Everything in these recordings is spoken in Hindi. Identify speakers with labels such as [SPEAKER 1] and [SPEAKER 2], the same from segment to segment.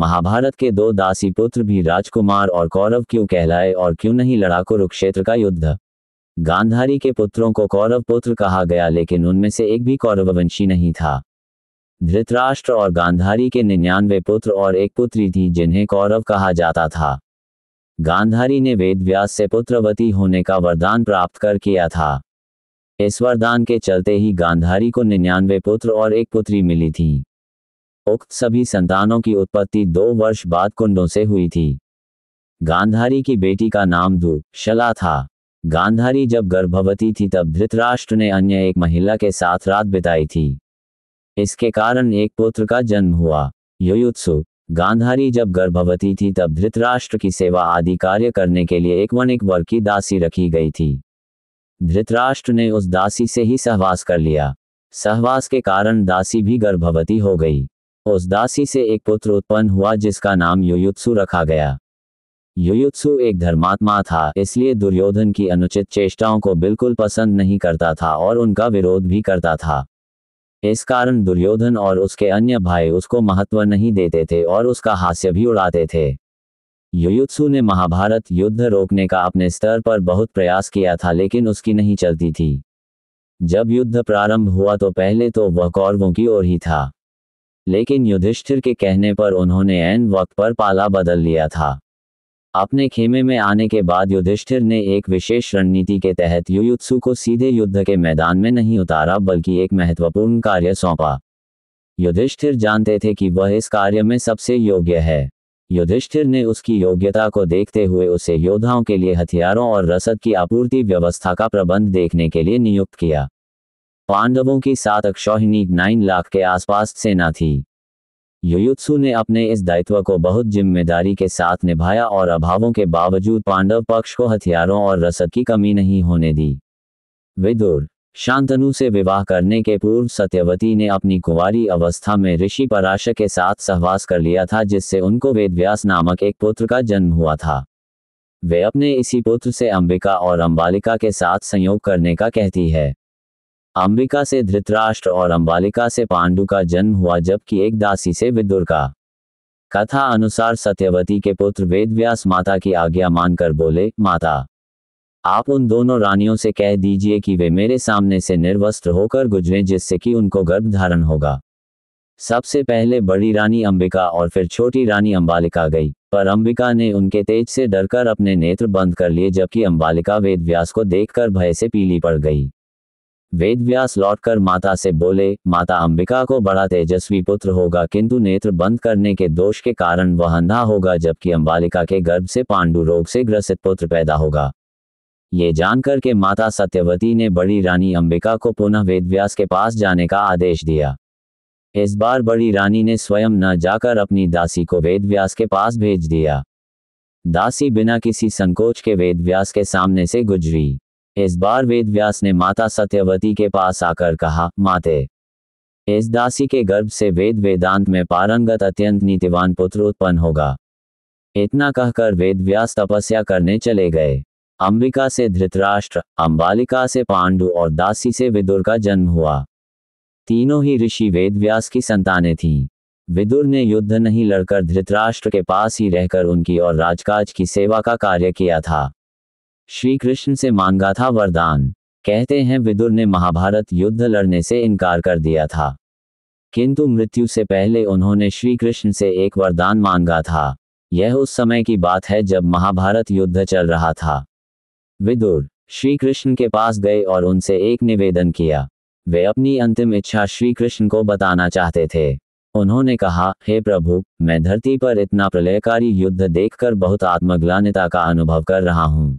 [SPEAKER 1] महाभारत के दो दासी पुत्र भी राजकुमार और कौरव क्यों कहलाए और क्यों नहीं लड़ा कुरुक्षेत्र का युद्ध। गांधारी के पुत्रों को कौरव पुत्र कहा गया, लेकिन उनमें से एक भी कौरववंशी नहीं था। धृतराष्ट्र और गांधारी के 99 पुत्र और एक पुत्री थी जिन्हें कौरव कहा जाता था। गांधारी ने वेदव्यास से पुत्रवती होने का वरदान प्राप्त कर किया था। इस वरदान के चलते ही गांधारी को 99 पुत्र और एक पुत्री मिली थी। उक्त सभी संतानों की उत्पत्ति 2 वर्ष बाद कुंडों से हुई थी। गांधारी की बेटी का नाम दुःशला था। गांधारी जब गर्भवती थी तब धृतराष्ट्र ने अन्य एक महिला के साथ रात बिताई थी। इसके कारण एक पुत्र का जन्म हुआ, युयुत्सु। गांधारी जब गर्भवती थी तब धृतराष्ट्र की सेवा आदि कार्य करने के लिए एक वणिक वर्ग की दासी रखी गई थी। धृतराष्ट्र ने उस दासी से ही सहवास कर लिया। सहवास के कारण दासी भी गर्भवती हो गई। उस दासी से एक पुत्र उत्पन्न हुआ जिसका नाम युयुत्सु रखा गया। युयुत्सु एक धर्मात्मा था, इसलिए दुर्योधन की अनुचित चेष्टाओं को बिल्कुल पसंद नहीं करता था और उनका विरोध भी करता था। इस कारण दुर्योधन और उसके अन्य भाई उसको महत्व नहीं देते थे और उसका हास्य भी उड़ाते थे। युयुत्सु ने महाभारत युद्ध रोकने का अपने स्तर पर बहुत प्रयास किया था, लेकिन उसकी नहीं चलती थी। जब युद्ध प्रारंभ हुआ तो पहले तो वह कौरवों की ओर ही था, लेकिन युधिष्ठिर के कहने पर उन्होंने ऐन वक्त पर पाला बदल लिया था। अपने खेमे में आने के बाद युधिष्ठिर ने एक विशेष रणनीति के तहत युयुत्सु को सीधे युद्ध के मैदान में नहीं उतारा, बल्कि एक महत्वपूर्ण कार्य सौंपा। युधिष्ठिर जानते थे कि वह इस कार्य में सबसे योग्य है। युधिष्ठिर ने उसकी योग्यता को देखते हुए उसे योद्धाओं के लिए हथियारों और रसद की आपूर्ति व्यवस्था का प्रबंध देखने के लिए नियुक्त किया। पांडवों की 7 अक्षौहिणी 9 लाख के आसपास सेना थी। युयुत्सु ने अपने इस दायित्व को बहुत जिम्मेदारी के साथ निभाया और अभावों के बावजूद पांडव पक्ष को हथियारों और रसद की कमी नहीं होने दी। विदुर। शांतनु से विवाह करने के पूर्व सत्यवती ने अपनी कुंवारी अवस्था में ऋषि पराशर के साथ सहवास कर लिया था, जिससे उनको वेदव्यास नामक एक पुत्र का जन्म हुआ था। वे अपने इसी पुत्र से अंबिका और अंबालिका के साथ संयोग करने का कहती है। अंबिका से धृतराष्ट्र और अंबालिका से पांडु का जन्म हुआ, जबकि एक दासी से विदुर का। कथा अनुसार सत्यवती के पुत्र वेदव्यास माता की आज्ञा मानकर बोले, माता, आप उन दोनों रानियों से कह दीजिए कि वे मेरे सामने से निर्वस्त्र होकर गुजरें, जिससे कि उनको गर्भ धारण होगा। सबसे पहले बड़ी रानी अंबिका और फिर छोटी रानी अंबालिका गई, पर अंबिका ने उनके तेज से डरकर अपने नेत्र बंद कर लिए, जबकि अंबालिका वेदव्यास को देखकर भय से पीली पड़ गई। वेदव्यास लौटकर माता से बोले, माता, अंबिका को बड़ा तेजस्वी पुत्र होगा, किंतु नेत्र बंद करने के दोष के कारण वह अंधा होगा, जबकि अंबालिका के गर्भ से पांडु रोग से ग्रसित पुत्र पैदा होगा। ये जानकर के माता सत्यवती ने बड़ी रानी अंबिका को पुनः वेदव्यास के पास जाने का आदेश दिया। इस बार बड़ी रानी ने स्वयं न जाकर अपनी दासी को वेदव्यास के पास भेज दिया। दासी बिना किसी संकोच के वेदव्यास के सामने से गुजरी। इस बार वेदव्यास ने माता सत्यवती के पास आकर कहा, माते, इस दासी के गर्भ से वेद वेदांत में पारंगत अत्यंत नीतिवान पुत्र उत्पन्न होगा। इतना कहकर वेदव्यास तपस्या करने चले गए। अंबिका से धृतराष्ट्र, अंबालिका से पांडु और दासी से विदुर का जन्म हुआ। तीनों ही ऋषि वेदव्यास की संतानें थीं। विदुर ने युद्ध नहीं लड़कर धृतराष्ट्र के पास ही रहकर उनकी और राजकाज की सेवा का कार्य किया था। श्री कृष्ण से मांगा था वरदान। कहते हैं विदुर ने महाभारत युद्ध लड़ने से इनकार कर दिया था, किंतु मृत्यु से पहले उन्होंने श्री कृष्ण से एक वरदान मांगा था। यह उस समय की बात है जब महाभारत युद्ध चल रहा था। विदुर श्री कृष्ण के पास गए और उनसे एक निवेदन किया। वे अपनी अंतिम इच्छा श्री कृष्ण को बताना चाहते थे। उन्होंने कहा, हे प्रभु, मैं धरती पर इतना प्रलयकारी युद्ध देखकर बहुत आत्मग्लानिता का अनुभव कर रहा हूँ।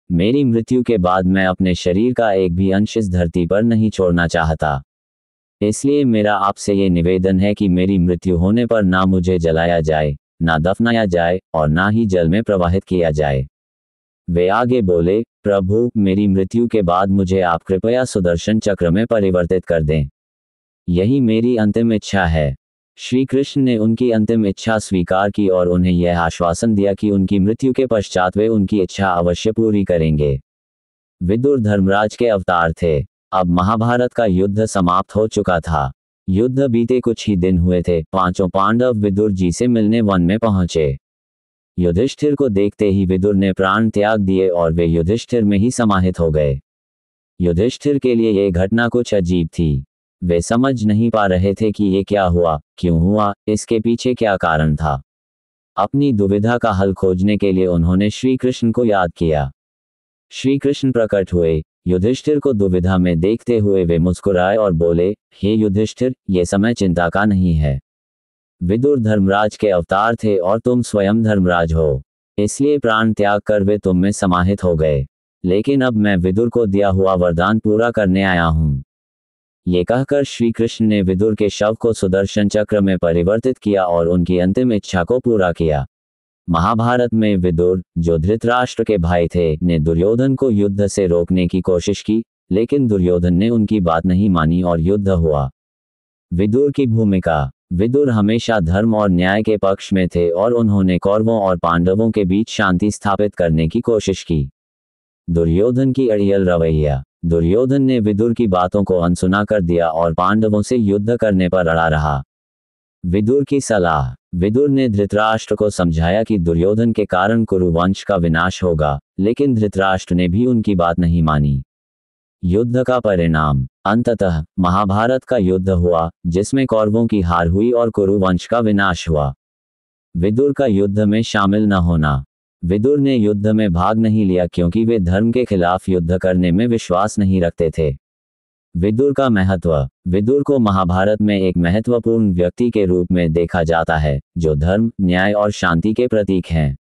[SPEAKER 1] मेरी मृत्यु के बाद मैं अपने शरीर का एक भी अंश इस धरती पर नहीं छोड़ना चाहता। इसलिए मेरा आपसे ये निवेदन है कि मेरी मृत्यु होने पर ना मुझे जलाया जाए, ना दफनाया जाए और ना ही जल में प्रवाहित किया जाए। वे आगे बोले, प्रभु, मेरी मृत्यु के बाद मुझे आप कृपया सुदर्शन चक्र में परिवर्तित कर दें। यही मेरी अंतिम इच्छा है। श्री कृष्ण ने उनकी अंतिम इच्छा स्वीकार की और उन्हें यह आश्वासन दिया कि उनकी मृत्यु के पश्चात वे उनकी इच्छा अवश्य पूरी करेंगे। विदुर धर्मराज के अवतार थे। अब महाभारत का युद्ध समाप्त हो चुका था। युद्ध बीते कुछ ही दिन हुए थे, पांचों पांडव विदुर जी से मिलने वन में पहुंचे। युधिष्ठिर को देखते ही विदुर ने प्राण त्याग दिए और वे युधिष्ठिर में ही समाहित हो गए। युधिष्ठिर के लिए यह घटना कुछ अजीब थी। वे समझ नहीं पा रहे थे कि ये क्या हुआ, क्यों हुआ, इसके पीछे क्या कारण था। अपनी दुविधा का हल खोजने के लिए उन्होंने श्री कृष्ण को याद किया। श्री कृष्ण प्रकट हुए। युधिष्ठिर को दुविधा में देखते हुए वे मुस्कुराए और बोले, हे युधिष्ठिर, ये समय चिंता का नहीं है। विदुर धर्मराज के अवतार थे और तुम स्वयं धर्मराज हो, इसलिए प्राण त्याग कर वे तुम में समाहित हो गए। लेकिन अब मैं विदुर को दिया हुआ वरदान पूरा करने आया हूं। ये कहकर श्री कृष्ण ने विदुर के शव को सुदर्शन चक्र में परिवर्तित किया और उनकी अंतिम इच्छा को पूरा किया। महाभारत में विदुर, जो धृतराष्ट्र के भाई थे, ने दुर्योधन को युद्ध से रोकने की कोशिश की, लेकिन दुर्योधन ने उनकी बात नहीं मानी और युद्ध हुआ। विदुर की भूमिका। विदुर हमेशा धर्म और न्याय के पक्ष में थे और उन्होंने कौरवों और पांडवों के बीच शांति स्थापित करने की कोशिश की। दुर्योधन की अड़ियल रवैया। दुर्योधन ने विदुर की बातों को अनसुना कर दिया और पांडवों से युद्ध करने पर अड़ा रहा। विदुर की सलाह। विदुर ने धृतराष्ट्र को समझाया कि दुर्योधन के कारण कुरुवंश का विनाश होगा, लेकिन धृतराष्ट्र ने भी उनकी बात नहीं मानी। युद्ध का परिणाम। अंततः महाभारत का युद्ध हुआ, जिसमें कौरवों की हार हुई और कुरुवंश का विनाश हुआ। विदुर का युद्ध में शामिल न होना। विदुर ने युद्ध में भाग नहीं लिया क्योंकि वे धर्म के खिलाफ युद्ध करने में विश्वास नहीं रखते थे। विदुर का महत्व। विदुर को महाभारत में एक महत्वपूर्ण व्यक्ति के रूप में देखा जाता है, जो धर्म, न्याय और शांति के प्रतीक हैं।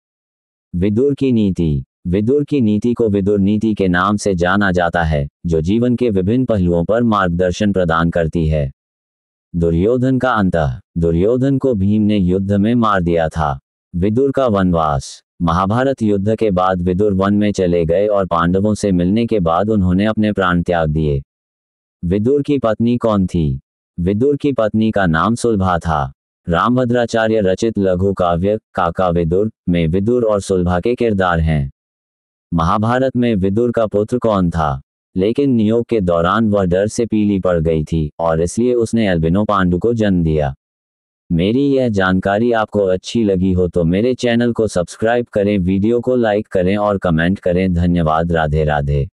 [SPEAKER 1] विदुर की नीति। विदुर की नीति को विदुर नीति के नाम से जाना जाता है, जो जीवन के विभिन्न पहलुओं पर मार्गदर्शन प्रदान करती है। दुर्योधन का अंत। दुर्योधन को भीम ने युद्ध में मार दिया था। विदुर का वनवास। महाभारत युद्ध के बाद विदुर वन में चले गए और पांडवों से मिलने के बाद उन्होंने अपने प्राण त्याग दिए। विदुर की पत्नी कौन थी? विदुर की पत्नी का नाम सुलभा था। रामभद्राचार्य रचित लघु काव्य काका विदुर में विदुर और सुलभा के किरदार हैं। महाभारत में विदुर का पुत्र कौन था? लेकिन नियोग के दौरान वह डर से पीली पड़ गई थी और इसलिए उसने अल्बिनो पांडु को जन्म दिया। मेरी यह जानकारी आपको अच्छी लगी हो तो मेरे चैनल को सब्सक्राइब करें, वीडियो को लाइक करें और कमेंट करें। धन्यवाद। राधे राधे।